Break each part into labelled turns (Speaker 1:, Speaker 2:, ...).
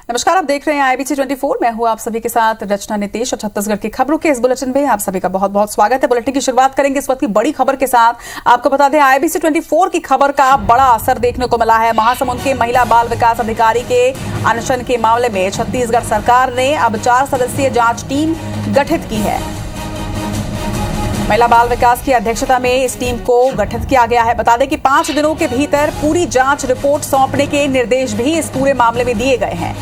Speaker 1: नमस्कार, आप देख रहे हैं IBC 24। मैं हूं आप सभी के साथ रचना नितेश और छत्तीसगढ़ की खबरों के इस बुलेटिन में आप सभी का बहुत बहुत स्वागत है। बुलेटिन की शुरुआत करेंगे इस वक्त की बड़ी खबर के साथ। आपको बता दें, IBC 24 की खबर का बड़ा असर देखने को मिला है। महासमुंद के महिला बाल विकास अधिकारी के अनशन के मामले में छत्तीसगढ़ सरकार ने अब 4 सदस्यीय जांच टीम गठित की है। महिला बाल विकास की अध्यक्षता में इस टीम को गठित किया गया है। बता दें कि 5 दिनों के भीतर पूरी जांच रिपोर्ट सौंपने के निर्देश भी इस पूरे मामले में दिए गए हैं।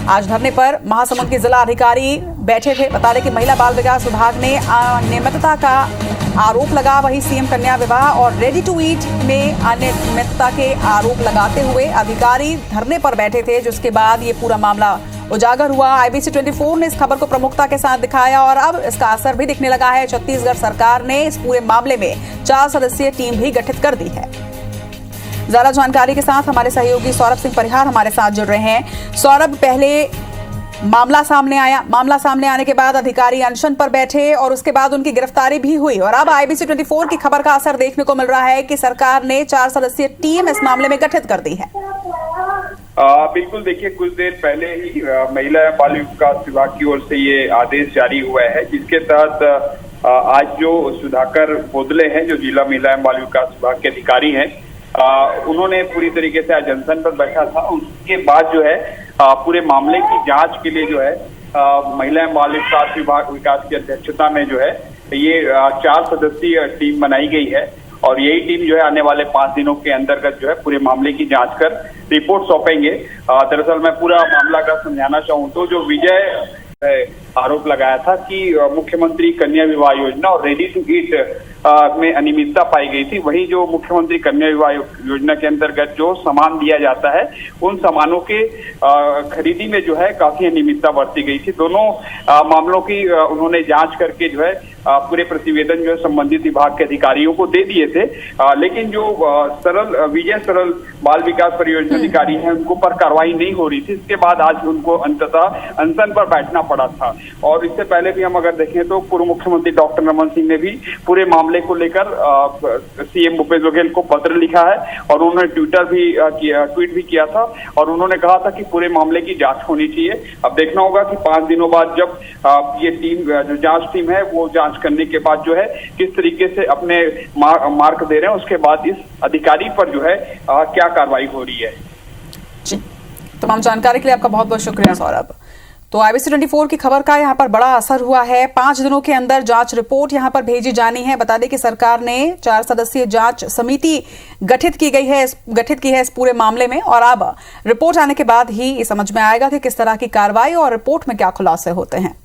Speaker 1: आज धरने पर महासमुंद के जिला अधिकारी बैठे थे। बता दें कि महिला बाल विकास विभाग ने अनियमितता का आरोप लगा, वहीं सीएम कन्या विवाह और रेडी टू ईट में अनियमितता के आरोप लगाते हुए अधिकारी धरने पर बैठे थे, जिसके बाद ये पूरा मामला उजागर हुआ। IBC 24 ने इस खबर को प्रमुखता के साथ दिखाया और अब इसका असर भी दिखने लगा है। छत्तीसगढ़ सरकार ने इस पूरे मामले में 4 सदस्यीय टीम भी गठित कर दी है। ज्यादा जानकारी के साथ हमारे सहयोगी सौरभ सिंह परिहार हमारे साथ जुड़ रहे हैं। सौरभ, पहले मामला सामने आया, मामला सामने आने के बाद अधिकारी अनशन पर बैठे और उसके बाद उनकी गिरफ्तारी भी हुई और अब IBC 24 की खबर का असर देखने को मिल रहा है कि सरकार ने 4 सदस्यीय टीम इस मामले में गठित कर दी है।
Speaker 2: बिल्कुल, देखिए, कुछ देर पहले ही महिला बाल विकास विभाग की ओर से ये आदेश जारी हुआ है, जिसके तहत आज जो सुधाकर बोदले हैं, जो जिला महिला बाल विकास विभाग के अधिकारी हैं, उन्होंने पूरी तरीके से आज अनशन पर बैठा था। उसके बाद जो है पूरे मामले की जांच के लिए जो है महिला बाल विकास की अध्यक्षता में जो है ये 4 सदस्यीय टीम बनाई गई है और यही टीम जो है आने वाले 5 दिनों के अंतर्गत जो है पूरे मामले की जांच कर रिपोर्ट सौंपेंगे। दरअसल मैं पूरा मामला का समझाना चाहूँ तो जो विजय आरोप लगाया था कि मुख्यमंत्री कन्या विवाह योजना और रेडी टू ईट में अनियमितता पाई गई थी, वही जो मुख्यमंत्री कन्या विवाह योजना के अंतर्गत जो सामान दिया जाता है उन सामानों के खरीदी में जो है काफी अनियमितता बरती गई थी। दोनों मामलों की उन्होंने जांच करके जो है पूरे प्रतिवेदन जो है संबंधित विभाग के अधिकारियों को दे दिए थे, लेकिन जो विजय सरल बाल विकास परियोजना अधिकारी हैं उनको पर कार्रवाई नहीं हो रही थी। इसके बाद आज उनको अंततः अनशन पर बैठना पड़ा था। और इससे पहले भी हम अगर देखें तो पूर्व मुख्यमंत्री डॉक्टर रमन सिंह ने भी पूरे मामले को लेकर सीएम भूपेश बघेल को पत्र लिखा है और उन्होंने ट्वीट भी किया था और उन्होंने कहा था कि पूरे मामले की जांच होनी चाहिए। अब देखना होगा कि 5 दिनों बाद जब ये टीम जो जांच टीम है वो जांच करने के बाद जो है किस तरीके से अपने मार्क दे रहे हैं, उसके बाद इस अधिकारी पर जो है क्या कार्रवाई हो रही है।
Speaker 1: जी, तमाम जानकारी के लिए आपका बहुत बहुत शुक्रिया सौरभ। तो IBC 24 की खबर का यहाँ पर बड़ा असर हुआ है। 5 दिनों के अंदर जांच रिपोर्ट यहाँ पर भेजी जानी है। बता दें कि सरकार ने 4 सदस्यीय जांच समिति गठित की है इस पूरे मामले में और अब रिपोर्ट आने के बाद ही ये समझ में आएगा कि किस तरह की कार्रवाई और रिपोर्ट में क्या खुलासे होते हैं।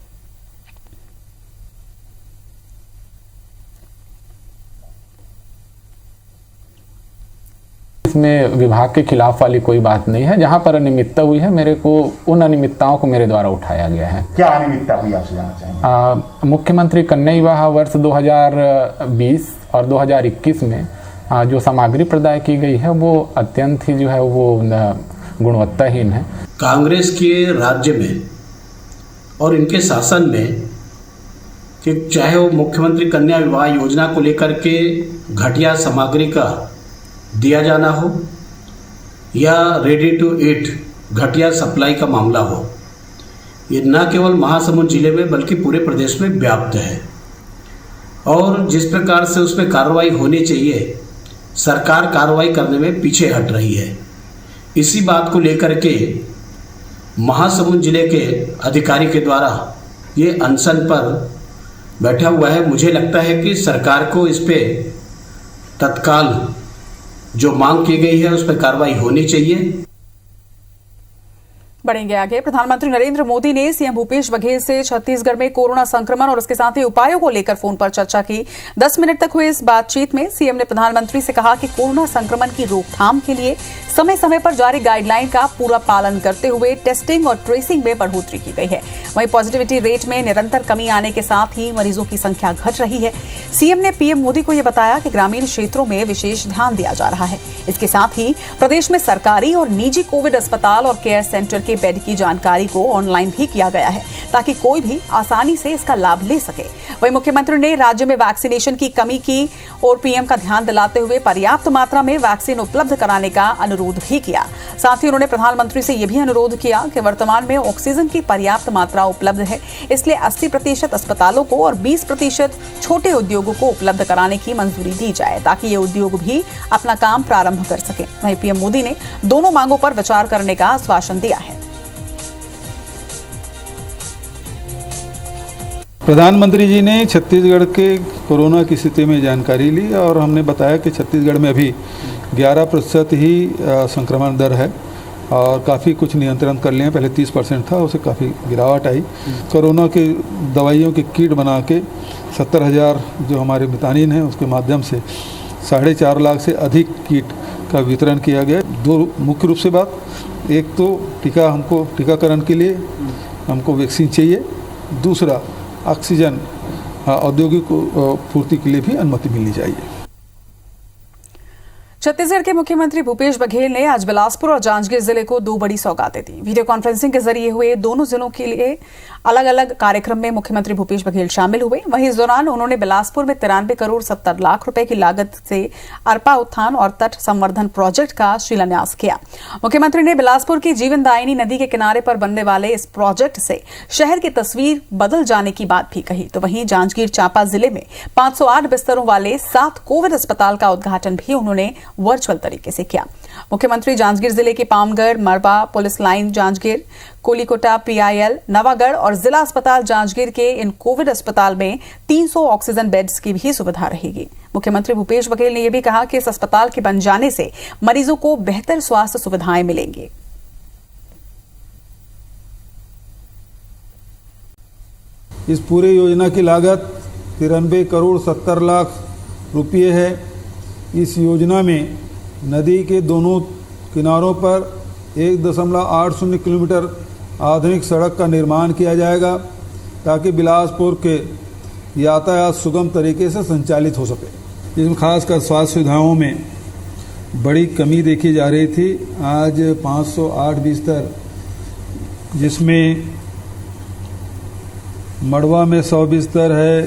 Speaker 3: इसमें विभाग के खिलाफ वाली कोई बात नहीं है। जहां पर अनियमितता हुई है, मेरे को उन अनियमितताओं को मेरे द्वारा उठाया गया है।
Speaker 4: क्या अनियमितता हुई आपसे जानना चाहेंगे?
Speaker 3: मुख्यमंत्री कन्या विवाह वर्ष 2020 और 2021 में जो सामग्री प्रदाय की गई है वो अत्यंत ही जो है वो गुणवत्ताहीन है।
Speaker 5: कांग्रेस के राज्य में और इनके शासन में कि चाहे वो मुख्यमंत्री कन्या विवाह योजना को लेकर के घटिया सामग्री का दिया जाना हो या रेडी टू ईट घटिया सप्लाई का मामला हो, ये न केवल महासमुंद जिले में बल्कि पूरे प्रदेश में व्याप्त है और जिस प्रकार से उसमें कार्रवाई होनी चाहिए, सरकार कार्रवाई करने में पीछे हट रही है। इसी बात को लेकर के महासमुंद जिले के अधिकारी के द्वारा ये अनशन पर बैठा हुआ है। मुझे लगता है कि सरकार को इस पे तत्काल जो मांग की गई है उस पर कार्रवाई होनी चाहिए।
Speaker 1: बढ़ेंगे आगे। प्रधानमंत्री नरेंद्र मोदी ने सीएम भूपेश बघेल से छत्तीसगढ़ में कोरोना संक्रमण और उसके साथ ही उपायों को लेकर फोन पर चर्चा की। 10 मिनट तक हुई इस बातचीत में सीएम ने प्रधानमंत्री से कहा कि कोरोना संक्रमण की रोकथाम के लिए समय समय पर जारी गाइडलाइन का पूरा पालन करते हुए टेस्टिंग और ट्रेसिंग में बढ़ोतरी की गई है। वहीं पॉजिटिविटी रेट में निरंतर कमी आने के साथ ही मरीजों की संख्या घट रही है। सीएम ने पीएम मोदी को यह बताया कि ग्रामीण क्षेत्रों में विशेष ध्यान दिया जा रहा है। इसके साथ ही प्रदेश में सरकारी और निजी कोविड अस्पताल और केयर सेंटर के बेड की जानकारी को ऑनलाइन भी किया गया है ताकि कोई भी आसानी से इसका लाभ ले सके। वहीं मुख्यमंत्री ने राज्य में वैक्सीनेशन की कमी की और पीएम का ध्यान दिलाते हुए पर्याप्त मात्रा में वैक्सीन उपलब्ध कराने का अनुरोध अनुरोध भी किया। साथ ही उन्होंने प्रधानमंत्री से यह भी अनुरोध किया कि वर्तमान में ऑक्सीजन की पर्याप्त मात्रा उपलब्ध है, इसलिए 80% अस्पतालों को और 20% छोटे उद्योगों को उपलब्ध कराने की मंजूरी दी जाए ताकि ये उद्योग भी अपना काम प्रारंभ कर सके। वहीं पीएम मोदी ने दोनों मांगों पर विचार करने का आश्वासन दिया है।
Speaker 6: प्रधानमंत्री जी ने छत्तीसगढ़ के कोरोना की स्थिति में जानकारी ली और हमने बताया कि छत्तीसगढ़ में अभी 11% ही संक्रमण दर है और काफ़ी कुछ नियंत्रण कर लिए हैं। पहले 30% था, उसे काफ़ी गिरावट आई। कोरोना की दवाइयों की किट बना के 70,000 जो हमारे मितानिन हैं उसके माध्यम से 4.5 लाख से अधिक किट का वितरण किया गया। दो मुख्य रूप से बात, एक तो टीकाकरण के लिए हमको वैक्सीन चाहिए, दूसरा ऑक्सीजन औद्योगिक पूर्ति के लिए भी अनुमति मिलनी चाहिए।
Speaker 1: छत्तीसगढ़ के मुख्यमंत्री भूपेश बघेल ने आज बिलासपुर और जांजगीर जिले को 2 बड़ी सौगातें दी। वीडियो कॉन्फ्रेंसिंग के जरिए हुए दोनों जिलों के लिए अलग अलग कार्यक्रम में मुख्यमंत्री भूपेश बघेल शामिल हुए। वहीं इस दौरान उन्होंने बिलासपुर में 93 करोड़ 70 लाख रुपए की लागत से अरपा उत्थान और तट संवर्धन प्रोजेक्ट का शिलान्यास किया। मुख्यमंत्री ने बिलासपुर की जीवनदायिनी नदी के किनारे पर बनने वाले इस प्रोजेक्ट से शहर की तस्वीर बदल जाने की बात भी कही। तो वहीं जांजगीर चांपा जिले में 508 बिस्तरों वाले 7 कोविड अस्पताल का उद्घाटन भी उन्होंने वर्चुअल तरीके से किया। मुख्यमंत्री जांजगीर जिले के Pamgarh, Marba, police line Janjgir, Kolikota PIL, Navagarh और जिला अस्पताल जांजगीर के इन कोविड अस्पताल में 300 ऑक्सीजन बेड्स की भी सुविधा रहेगी। मुख्यमंत्री भूपेश बघेल ने यह भी कहा कि इस अस्पताल के बन जाने से मरीजों को बेहतर स्वास्थ्य सुविधाएं मिलेंगी।
Speaker 6: इस पूरे योजना की लागत 93 करोड़ 70 लाख रुपये है। इस योजना में नदी के दोनों किनारों पर 1.80 किलोमीटर आधुनिक सड़क का निर्माण किया जाएगा ताकि बिलासपुर के यातायात सुगम तरीके से संचालित हो सके। इसमें खासकर स्वास्थ्य सुविधाओं में बड़ी कमी देखी जा रही थी। आज 508 बिस्तर, जिसमें मड़वा में 100 बिस्तर है,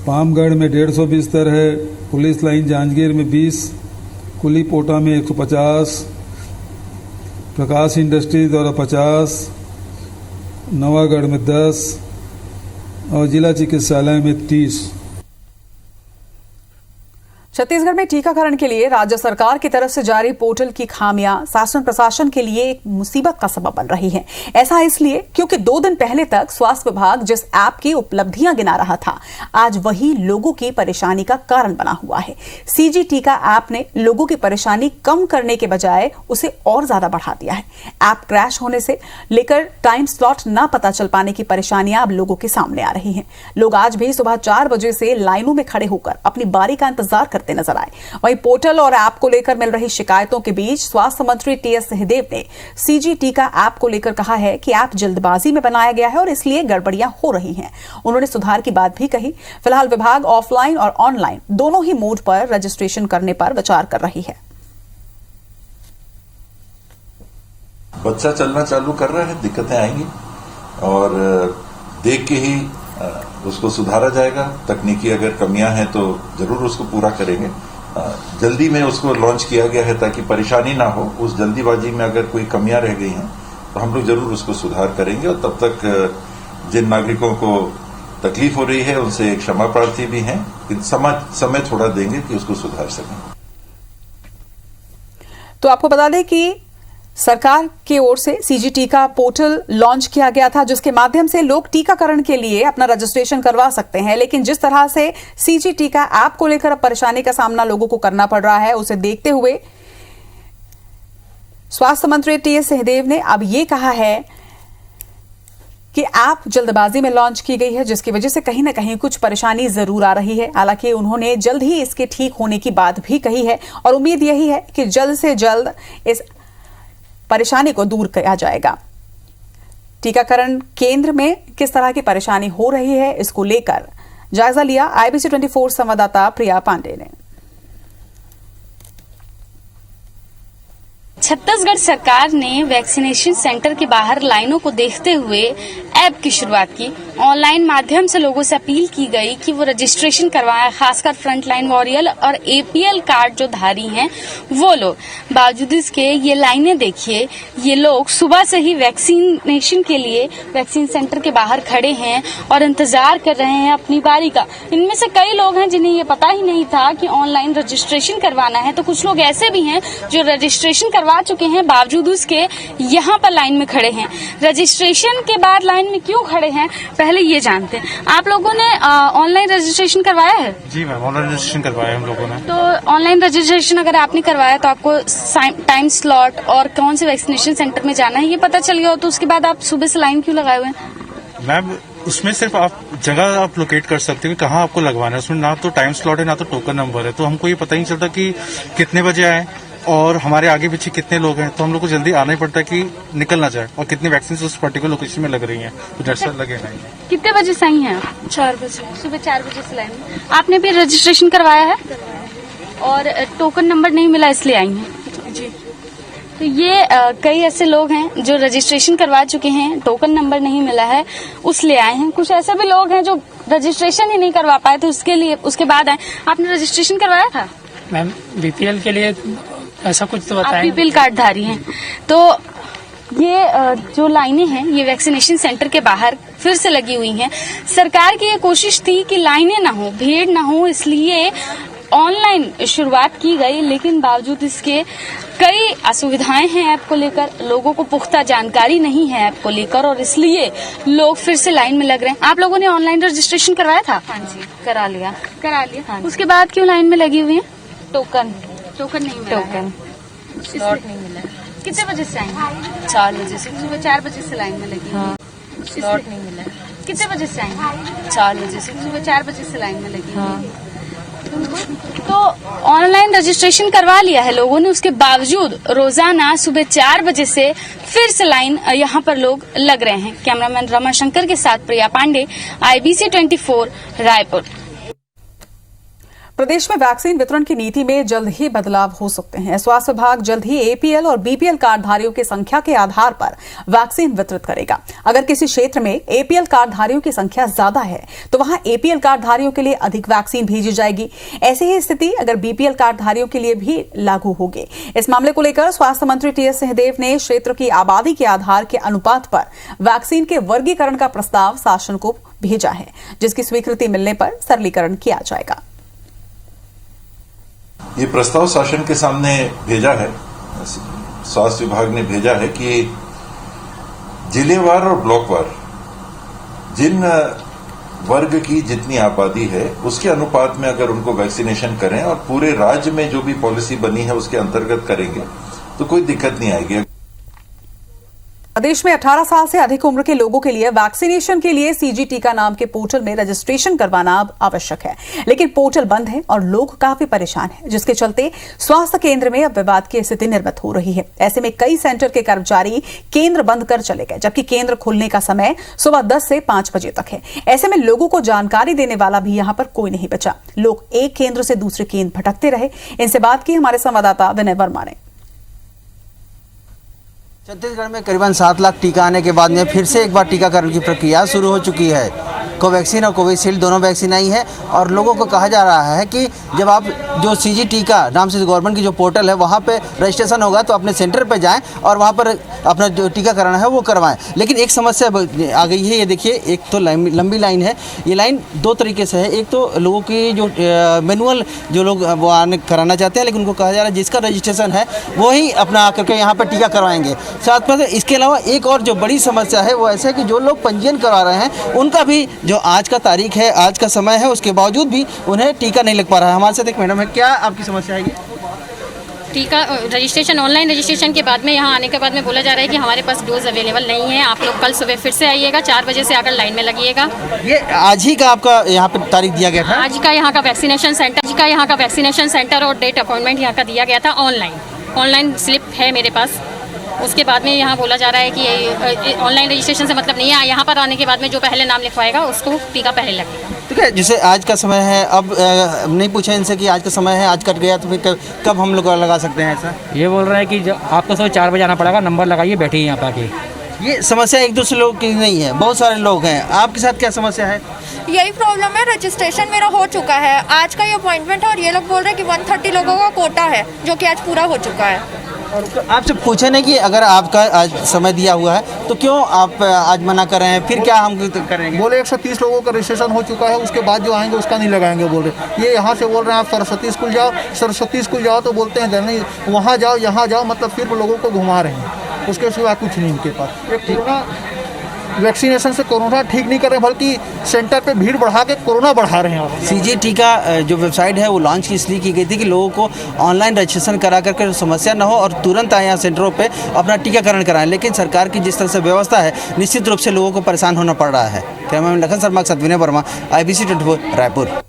Speaker 6: पामगढ़ में 150 बिस्तर है, पुलिस लाइन जांजगीर में 20, कुलीपोटा में 150, प्रकाश इंडस्ट्रीज द्वारा 50, नवागढ़ में 10 और जिला चिकित्सालय में 30।
Speaker 1: छत्तीसगढ़ में टीकाकरण के लिए राज्य सरकार की तरफ से जारी पोर्टल की खामियां शासन प्रशासन के लिए एक मुसीबत का सबब बन रही हैं। ऐसा इसलिए क्योंकि 2 दिन पहले तक स्वास्थ्य विभाग जिस ऐप की उपलब्धियां गिना रहा था, आज वही लोगों की परेशानी का कारण बना हुआ है। सीजी टीका ऐप ने लोगों की परेशानी कम करने के बजाय उसे और ज्यादा बढ़ा दिया है। ऐप क्रैश होने से लेकर टाइम स्लॉट न पता चल पाने की परेशानियां अब लोगों के सामने आ रही हैं। लोग आज भी सुबह 4 बजे से लाइनों में खड़े होकर अपनी बारी का इंतजार करते नजर आए। वहीं पोर्टल और ऐप को लेकर मिल रही शिकायतों के बीच स्वास्थ्य मंत्री टीएस सिंहदेव ने सीजी टीका ऐप को लेकर कहा है कि ऐप जल्दबाजी में बनाया गया है और इसलिए गड़बड़ियां हो रही हैं। उन्होंने सुधार की बात भी कही। फिलहाल विभाग ऑफलाइन और ऑनलाइन दोनों ही मोड पर रजिस्ट्रेशन करने पर विचार कर रही है।
Speaker 7: बच्चा चलना चालू कर रहा है, दिक्कतें आएंगी और देख के ही उसको सुधारा जाएगा। तकनीकी अगर कमियां हैं तो जरूर उसको पूरा करेंगे। जल्दी में उसको लॉन्च किया गया है ताकि परेशानी ना हो। उस जल्दीबाजी में अगर कोई कमियां रह गई हैं तो हम लोग जरूर उसको सुधार करेंगे और तब तक जिन नागरिकों को तकलीफ हो रही है उनसे क्षमा प्रार्थी भी हैं, समय थोड़ा देंगे कि उसको सुधार सकें।
Speaker 1: तो आपको बता दें कि सरकार की ओर से सीजी टीका पोर्टल लॉन्च किया गया था, जिसके माध्यम से लोग टीकाकरण के लिए अपना रजिस्ट्रेशन करवा सकते हैं। लेकिन जिस तरह से सीजी टीका ऐप को लेकर अब परेशानी का सामना लोगों को करना पड़ रहा है, उसे देखते हुए स्वास्थ्य मंत्री टीएस सिंहदेव ने अब यह कहा है कि ऐप जल्दबाजी में लॉन्च की गई है, जिसकी वजह से कहीं ना कहीं कुछ परेशानी जरूर आ रही है। हालांकि उन्होंने जल्द ही इसके ठीक होने की बात भी कही है और उम्मीद यही है कि जल्द से जल्द इस परेशानी को दूर किया जाएगा। टीकाकरण केंद्र में किस तरह की परेशानी हो रही है, इसको लेकर जायजा लिया आईबीसी 24 संवाददाता प्रिया पांडे ने।
Speaker 8: छत्तीसगढ़ सरकार ने वैक्सीनेशन सेंटर के बाहर लाइनों को देखते हुए ऐप की शुरुआत की। ऑनलाइन माध्यम से लोगों से अपील की गई कि वो रजिस्ट्रेशन करवाएं, खासकर फ्रंटलाइन वॉरियर और एपीएल कार्ड जो धारी हैं वो लोग। बावजूद इसके ये लाइनें देखिए, ये लोग सुबह से ही वैक्सीनेशन के लिए वैक्सीन सेंटर के बाहर खड़े हैं और इंतजार कर रहे हैं अपनी बारी का। इनमें से कई लोग हैं जिन्हें ये पता ही नहीं था कि ऑनलाइन रजिस्ट्रेशन करवाना है, तो कुछ लोग ऐसे भी हैं जो रजिस्ट्रेशन करवा चुके हैं, बावजूद उसके यहाँ पर लाइन में खड़े हैं। रजिस्ट्रेशन के बाद लाइन में क्यों खड़े हैं, पहले ये जानते हैं। आप लोगों ने ऑनलाइन रजिस्ट्रेशन करवाया है?
Speaker 9: जी मैम, ऑनलाइन रजिस्ट्रेशन करवाया है हम लोगों ने।
Speaker 8: तो ऑनलाइन रजिस्ट्रेशन अगर आपने करवाया तो आपको टाइम स्लॉट और कौन से वैक्सीनेशन सेंटर में जाना है ये पता चल गया हो, तो उसके बाद आप सुबह से लाइन क्यों लगाए हुए हैं?
Speaker 9: मैम उसमें सिर्फ आप जगह आप लोकेट कर सकते हो कि कहाँ आपको लगवाना है। उसमें ना तो टाइम स्लॉट है ना तो टोकन नंबर है, तो हमको ये पता ही नहीं चलता कि कितने बजे आए और हमारे आगे पीछे कितने लोग हैं। तो हम लोग को जल्दी आना ही पड़ता है कि निकल ना जाए, और कितनी वैक्सीन उस पर्टिकुलर लोकेशन में लग रही हैं, तो झट से लगे नहीं।
Speaker 8: कितने बजे से आई हैं? 4 बजे, सुबह 4 बजे से लाइन में। आपने भी रजिस्ट्रेशन करवाया है और टोकन नंबर नहीं मिला इसलिए आई हैं? जी। तो ये कई ऐसे लोग हैं जो रजिस्ट्रेशन करवा चुके हैं, टोकन नंबर नहीं मिला है उसलिए आए हैं। कुछ ऐसे भी लोग हैं जो रजिस्ट्रेशन ही नहीं करवा पाए तो उसके बाद आए। आपने रजिस्ट्रेशन करवाया था?
Speaker 10: मैम बीपीएल के लिए ऐसा कुछ तो बताएं।
Speaker 8: आप बीपीएल कार्ड धारी हैं, तो ये जो लाइनें हैं ये वैक्सीनेशन सेंटर के बाहर फिर से लगी हुई हैं। सरकार की ये कोशिश थी कि लाइनें ना हो, भीड़ ना हो, इसलिए ऑनलाइन शुरुआत की गई, लेकिन बावजूद इसके कई असुविधाएं हैं ऐप को लेकर। लोगों को पुख्ता जानकारी नहीं है ऐप को लेकर और इसलिए लोग फिर से लाइन में लग रहे हैं। आप लोगों ने ऑनलाइन रजिस्ट्रेशन करवाया था?
Speaker 11: हाँ जी, करा लिया।
Speaker 8: हाँ। उसके बाद क्यों लाइन में लगी हुई हैं?
Speaker 11: टोकन
Speaker 8: नहीं मिला है।
Speaker 11: स्लॉट नहीं मिला।
Speaker 8: कितने बजे से आई?
Speaker 11: 4 बजे से।
Speaker 8: सुबह 4 बजे से लाइन में लगी।
Speaker 11: हाँ, स्लॉट नहीं मिला।
Speaker 8: कितने बजे से आई?
Speaker 11: 4 बजे से।
Speaker 8: सुबह 4 बजे से लाइन में लगी।
Speaker 11: हाँ।
Speaker 8: तो ऑनलाइन रजिस्ट्रेशन करवा लिया है लोगों ने, उसके बावजूद रोजाना सुबह 4 बजे से फिर से लाइन यहाँ पर लोग लग रहे हैं। कैमरामैन रमाशंकर के साथ प्रिया पांडे, IBC 24 रायपुर।
Speaker 1: प्रदेश में वैक्सीन वितरण की नीति में जल्द ही बदलाव हो सकते हैं। स्वास्थ्य विभाग जल्द ही एपीएल और बीपीएल कार्डधारियों की संख्या के आधार पर वैक्सीन वितरित करेगा। अगर किसी क्षेत्र में एपीएल कार्डधारियों की संख्या ज्यादा है तो वहां एपीएल कार्डधारियों के लिए अधिक वैक्सीन भेजी जाएगी। ऐसी ही स्थिति अगर बीपीएल कार्डधारियों के लिए भी लागू होगी। इस मामले को लेकर स्वास्थ्य मंत्री टीएस सिंहदेव ने क्षेत्र की आबादी के आधार के अनुपात पर वैक्सीन के वर्गीकरण का प्रस्ताव शासन को भेजा है, जिसकी स्वीकृति मिलने पर सरलीकरण किया जाएगा।
Speaker 7: ये प्रस्ताव शासन के सामने भेजा है, स्वास्थ्य विभाग ने भेजा है कि जिलेवार और ब्लॉकवार जिन वर्ग की जितनी आबादी है उसके अनुपात में अगर उनको वैक्सीनेशन करें और पूरे राज्य में जो भी पॉलिसी बनी है उसके अंतर्गत करेंगे तो कोई दिक्कत नहीं आएगी।
Speaker 1: प्रदेश में 18 साल से अधिक उम्र के लोगों के लिए वैक्सीनेशन के लिए सीजी टीका नाम के पोर्टल में रजिस्ट्रेशन करवाना अब आवश्यक है, लेकिन पोर्टल बंद है और लोग काफी परेशान हैं, जिसके चलते स्वास्थ्य केंद्र में अब विवाद की स्थिति निर्मित हो रही है। ऐसे में कई सेंटर के कर्मचारी केंद्र बंद कर चले गए, जबकि केंद्र खुलने का समय सुबह 10 से 5 बजे तक है। ऐसे में लोगों को जानकारी देने वाला भी यहां पर कोई नहीं बचा। लोग एक केंद्र से दूसरे केंद्र भटकते रहे। इनसे बात की हमारे संवाददाता विनय वर्मा ने।
Speaker 12: छत्तीसगढ़ में करीबन 7 लाख टीका आने के बाद में फिर से एक बार टीकाकरण की प्रक्रिया शुरू हो चुकी है। कोवैक्सीन और कोविशील्ड दोनों वैक्सीन आई है और लोगों को कहा जा रहा है कि जब आप जो सीजी टीका नाम से गवर्नमेंट की जो पोर्टल है वहाँ पे रजिस्ट्रेशन होगा तो अपने सेंटर पे जाएं और वहाँ पर अपना जो टीकाकरण है वो करवाएं। लेकिन एक समस्या आ गई है, ये देखिए, एक तो लंबी लाइन है। ये लाइन 2 तरीके से है। एक तो लोगों की जो मैनुअल जो लोग वो आने कराना चाहते हैं, लेकिन उनको कहा जा रहा है जिसका रजिस्ट्रेशन है वो ही अपना आकर के यहाँ पर टीका करवाएंगे। साथ में इसके अलावा एक और जो बड़ी समस्या है वो ऐसा है कि जो लोग पंजीयन करवा रहे हैं उनका भी जो आज का तारीख है, आज का समय है, उसके बावजूद भी उन्हें टीका नहीं लग पा रहा है। हमारे साथ एक मैडम है, क्या आपकी समस्या है?
Speaker 13: टीका रजिस्ट्रेशन, ऑनलाइन रजिस्ट्रेशन के बाद में यहाँ आने के बाद में बोला जा रहा है कि हमारे पास डोज अवेलेबल नहीं है, आप लोग कल सुबह फिर से आइएगा, 4 बजे से आकर लाइन में लगिएगा।
Speaker 12: ये आज ही का आपका यहाँ पे तारीख दिया गया था?
Speaker 13: आज का यहाँ का वैक्सीनेशन सेंटर और डेट अपॉइंटमेंट यहाँ का दिया गया था। ऑनलाइन स्लिप है मेरे पास। उसके बाद में यहाँ बोला जा रहा है कि ऑनलाइन रजिस्ट्रेशन से मतलब नहीं है, यहाँ पर आने के बाद में जो पहले नाम लिखवाएगा उसको टीका पहले लगेगा।
Speaker 12: तो ठीक है, जैसे आज का समय है, अब नहीं पूछा इनसे कि आज का समय है, आज कट गया तो फिर कब हम लोग लगा सकते हैं ऐसा?
Speaker 10: ये बोल रहे हैं कि आपको सुबह 4 बजे आना पड़ेगा, नंबर लगाइए, बैठिए यहाँ पर आके।
Speaker 12: ये समस्या एक दूसरे लोग की नहीं है, बहुत सारे लोग हैं। आपके साथ क्या समस्या है?
Speaker 14: यही प्रॉब्लम है, रजिस्ट्रेशन मेरा हो चुका है, आज का ये अपॉइंटमेंट है और ये लोग बोल रहे हैं कि 130 लोगों का कोटा है जो कि आज पूरा हो चुका है।
Speaker 12: और आपसे पूछे नहीं कि अगर आपका आज समय दिया हुआ है तो क्यों आप आज मना कर रहे हैं, फिर क्या हम करेंगे?
Speaker 6: बोले 130 लोगों का रजिस्ट्रेशन हो चुका है, उसके बाद जो आएंगे उसका नहीं लगाएंगे बोल रहे। ये यहाँ से बोल रहे हैं आप सरस्वती स्कूल जाओ, सरस्वती स्कूल जाओ तो बोलते हैं नहीं वहाँ जाओ यहाँ जाओ, मतलब फिर लोगों को घुमा रहे हैं, उसके सिवा कुछ नहीं इनके पास। एक कोरोना वैक्सीनेशन से कोरोना ठीक नहीं कर रहे, बल्कि सेंटर पे भीड़ बढ़ा के कोरोना बढ़ा रहे हैं।
Speaker 12: सीजी टीका जो वेबसाइट है वो लॉन्च इसलिए की गई थी कि लोगों को ऑनलाइन रजिस्ट्रेशन करा करके समस्या न हो और तुरंत आए यहाँ सेंटरों पे अपना टीकाकरण कराएं, लेकिन सरकार की जिस तरह से व्यवस्था है निश्चित रूप से लोगों को परेशान होना पड़ रहा है। कैमरामैन लखन शर्मा के साथ विनय वर्मा, IBC 24 रायपुर।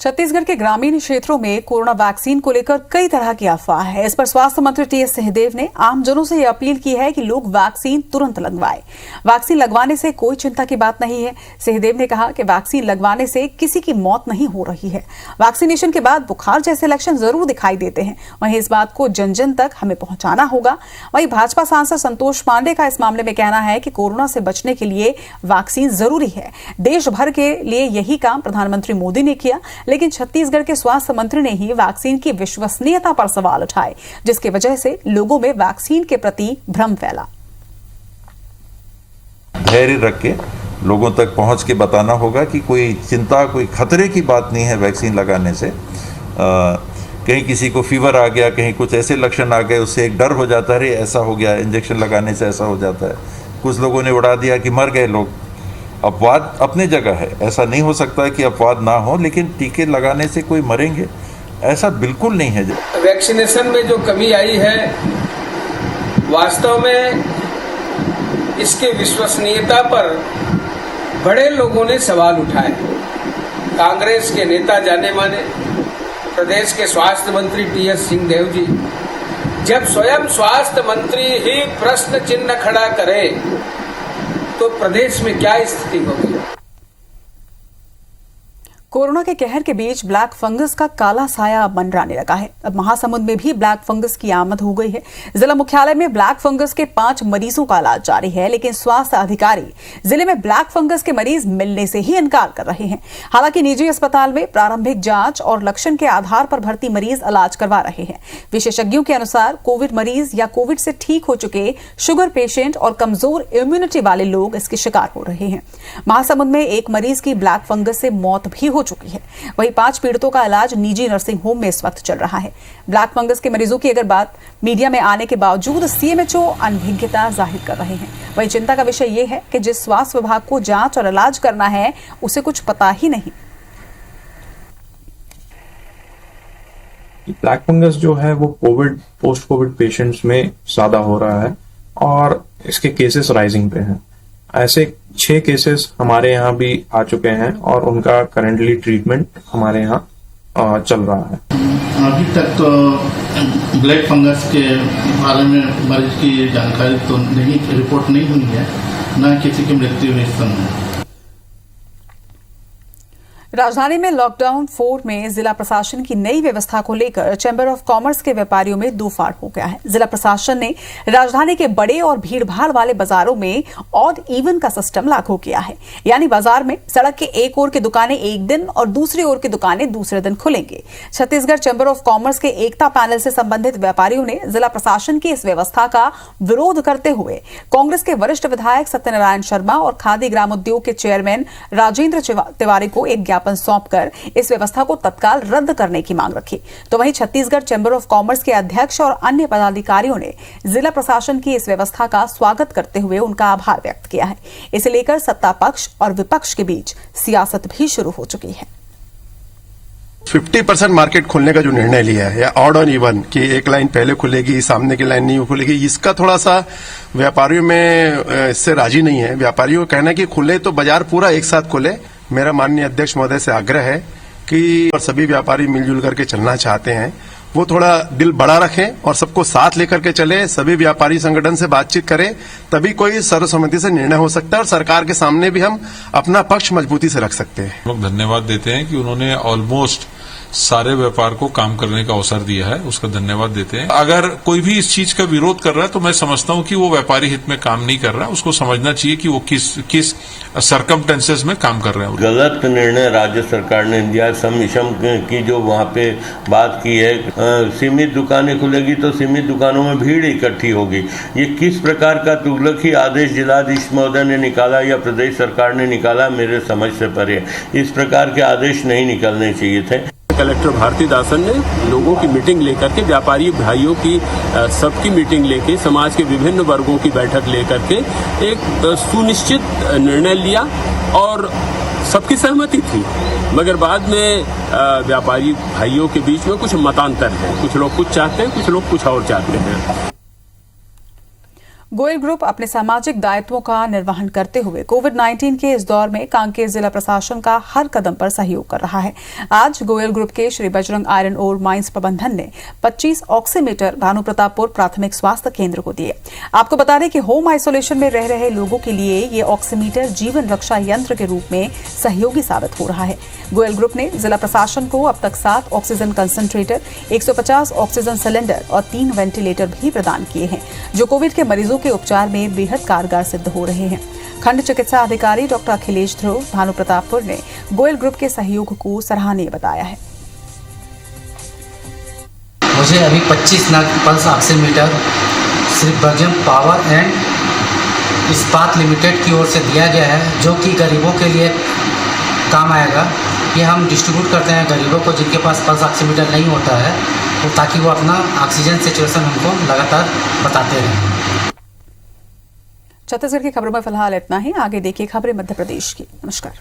Speaker 1: छत्तीसगढ़ के ग्रामीण क्षेत्रों में कोरोना वैक्सीन को लेकर कई तरह की अफवाह है। इस पर स्वास्थ्य मंत्री TS सिंहदेव ने आमजनों से यह अपील की है कि लोग वैक्सीन तुरंत लगवाएं। वैक्सीन लगवाने से कोई चिंता की बात नहीं है। सिंहदेव ने कहा कि वैक्सीन लगवाने से किसी की मौत नहीं हो रही है। वैक्सीनेशन के बाद बुखार जैसे लक्षण जरूर दिखाई देते हैं, वहीं इस बात को जन जन तक हमें पहुंचाना होगा। वहीं भाजपा सांसद संतोष पांडे का इस मामले में कहना है कि कोरोना से बचने के लिए वैक्सीन जरूरी है। देश भर के लिए यही काम प्रधानमंत्री मोदी ने किया, लेकिन छत्तीसगढ़ के स्वास्थ्य मंत्री ने ही वैक्सीन की विश्वसनीयता पर सवाल उठाए, जिसकी वजह से लोगों में वैक्सीन के प्रति भ्रम फैला।
Speaker 7: धैर्य रख के लोगों तक पहुंच के बताना होगा कि कोई चिंता, कोई खतरे की बात नहीं है वैक्सीन लगाने से। कहीं किसी को फीवर आ गया, कहीं कुछ ऐसे लक्षण आ गए, उससे एक डर हो जाता है, ऐसा हो गया, इंजेक्शन लगाने से ऐसा हो जाता है। कुछ लोगों ने उड़ा दिया कि मर गए लोग। अपवाद अपने जगह है, ऐसा नहीं हो सकता कि अपवाद ना हो, लेकिन टीके लगाने से कोई मरेंगे ऐसा बिल्कुल नहीं है।
Speaker 15: वैक्सीनेशन में जो कमी आई है, वास्तव में इसके विश्वसनीयता पर बड़े लोगों ने सवाल उठाए। कांग्रेस के नेता जाने माने प्रदेश के स्वास्थ्य मंत्री TS सिंहदेव जी, जब स्वयं स्वास्थ्य मंत्री ही प्रश्न चिन्ह खड़ा करे तो प्रदेश में क्या स्थिति होगी।
Speaker 1: कोरोना के कहर के बीच ब्लैक फंगस का काला साया मंडराने लगा है। अब महासमुंद में भी ब्लैक फंगस की आमद हो गई है। जिला मुख्यालय में ब्लैक फंगस के 5 मरीजों का इलाज जारी है, लेकिन स्वास्थ्य अधिकारी जिले में ब्लैक फंगस के मरीज मिलने से ही इनकार कर रहे हैं। हालांकि निजी अस्पताल में प्रारंभिक जांच और लक्षण के आधार पर भर्ती मरीज इलाज करवा रहे हैं। विशेषज्ञों के अनुसार कोविड मरीज या कोविड से ठीक हो चुके शुगर पेशेंट और कमजोर इम्यूनिटी वाले लोग इसके शिकार हो रहे हैं। महासमुंद में एक मरीज की ब्लैक फंगस से मौत भी हो चुकी है। वहीं 5 पीड़ितों का इलाज निजी नर्सिंग होम में इस वक्त चल रहा है। ब्लैक फंगस के मरीजों की अगर बात मीडिया में आने के बावजूद CMHO अनभिज्ञता जाहिर कर रहे हैं। वहीं चिंता का विषय यह है कि जिस स्वास्थ्य विभाग को जांच और इलाज करना है उसे कुछ पता ही नहीं।
Speaker 16: ब्लैक फंगस जो है वो कोविड, पोस्ट कोविड पेशेंट्स में ज्यादा हो रहा है और इसके केसेस राइजिंग पे हैं। ऐसे 6 केसेस हमारे यहाँ भी आ चुके हैं और उनका करंटली ट्रीटमेंट हमारे यहाँ चल रहा है।
Speaker 17: अभी तक तो ब्लैक फंगस के बारे में मरीज की जानकारी तो नहीं, रिपोर्ट नहीं हुई है, न किसी की मृत्यु हुई इस समय।
Speaker 1: राजधानी में लॉकडाउन 4 में जिला प्रशासन की नई व्यवस्था को लेकर चैंबर ऑफ कॉमर्स के व्यापारियों में दो फाड़ हो गया है। जिला प्रशासन ने राजधानी के बड़े और भीड़भाड़ वाले बाजारों में ऑड इवन का सिस्टम लागू किया है, यानी बाजार में सड़क के एक ओर की दुकानें एक दिन और दूसरी ओर की दुकानें दूसरे दिन खुलेंगे। छत्तीसगढ़ चैंबर ऑफ कॉमर्स के एकता पैनल से संबंधित व्यापारियों ने जिला प्रशासन की इस व्यवस्था का विरोध करते हुए कांग्रेस के वरिष्ठ विधायक सत्यनारायण शर्मा और खादी ग्रामोद्योग के चेयरमैन राजेंद्र तिवारी को एक ज्ञापन सौंपकर इस व्यवस्था को तत्काल रद्द करने की मांग रखी। तो वहीं छत्तीसगढ़ चैंबर ऑफ कॉमर्स के अध्यक्ष और अन्य पदाधिकारियों ने जिला प्रशासन की इस व्यवस्था का स्वागत करते हुए उनका आभार व्यक्त किया है। इसे लेकर सत्ता पक्ष और विपक्ष के बीच सियासत भी शुरू हो चुकी है।
Speaker 18: 50% मार्केट खोलने का जो निर्णय लिया है, या ऑड और इवन कि एक लाइन पहले खुलेगी, सामने की लाइन नहीं खुलेगी, इसका थोड़ा सा व्यापारियों में इससे राजी नहीं है। व्यापारियों का कहना है कि खुले तो बाजार पूरा एक साथ खुले। मेरा माननीय अध्यक्ष महोदय से आग्रह है कि और सभी व्यापारी मिलजुल करके चलना चाहते हैं, वो थोड़ा दिल बड़ा रखें और सबको साथ लेकर के चले, सभी व्यापारी संगठन से बातचीत करें, तभी कोई सर्वसम्मति से निर्णय हो सकता है और सरकार के सामने भी हम अपना पक्ष मजबूती से रख सकते हैं।
Speaker 19: लोग धन्यवाद देते हैं कि उन्होंने ऑलमोस्ट सारे व्यापार को काम करने का अवसर दिया है, उसका धन्यवाद देते हैं। अगर कोई भी इस चीज का विरोध कर रहा है तो मैं समझता हूं कि वो व्यापारी हित में काम नहीं कर रहा है, उसको समझना चाहिए कि वो किस सर्कमस्टेंसेस में काम कर रहे हैं।
Speaker 20: गलत निर्णय राज्य सरकार ने दिया। सम विषम की जो वहाँ पे बात की है, सीमित दुकानें खुलेगी तो सीमित दुकानों में भीड़ इकट्ठी होगी, ये किस प्रकार का तुगलकी आदेश जिलाधीश महोदय ने निकाला या प्रदेश सरकार ने निकाला, मेरे समझ से परे। इस प्रकार के आदेश नहीं निकलने चाहिए थे।
Speaker 21: कलेक्टर भारतीदासन ने लोगों की मीटिंग लेकर के, व्यापारी भाइयों की सबकी मीटिंग लेके, समाज के विभिन्न वर्गों की बैठक लेकर के एक सुनिश्चित निर्णय लिया और सबकी सहमति थी। मगर बाद में व्यापारी भाइयों के बीच में कुछ मतांतर है, कुछ लोग कुछ चाहते हैं, कुछ लोग कुछ और चाहते हैं।
Speaker 1: गोयल ग्रुप अपने सामाजिक दायित्वों का निर्वहन करते हुए कोविड-19 के इस दौर में कांकेर जिला प्रशासन का हर कदम पर सहयोग कर रहा है। आज गोयल ग्रुप के Shri Bajrang iron ore mines प्रबंधन ने 25 ऑक्सीमीटर भानु प्रतापपुर प्राथमिक स्वास्थ्य केंद्र को दिए। आपको बता दें कि होम आइसोलेशन में रह रहे लोगों के लिए ये ऑक्सीमीटर जीवन रक्षा यंत्र के रूप में सहयोगी साबित हो रहा है। गोयल ग्रुप ने जिला प्रशासन को अब तक 7 ऑक्सीजन कंसंट्रेटर, 150 ऑक्सीजन सिलेंडर और 3 वेंटिलेटर भी प्रदान किए हैं, जो कोविड के मरीजों के उपचार में बेहद कारगर सिद्ध हो रहे हैं। खंड चिकित्सा अधिकारी डॉक्टर अखिलेश ध्रुव भानु प्रतापपुर ने गोयल ग्रुप के सहयोग को सराहनीय बताया है।
Speaker 22: मुझे अभी 25 नग pulse oximeter Shri Bajrang power and इस्पात लिमिटेड की ओर से दिया गया है, जो कि गरीबों के लिए काम आएगा। ये हम डिस्ट्रीब्यूट करते हैं गरीबों को जिनके पास पल्स ऑक्सीमीटर नहीं होता है, तो ताकि वो अपना ऑक्सीजन सिचुएशन हमको लगातार बताते रहें।
Speaker 1: छत्तीसगढ़ की खबरों में फिलहाल इतना ही। आगे देखिए खबरें मध्य प्रदेश की। नमस्कार।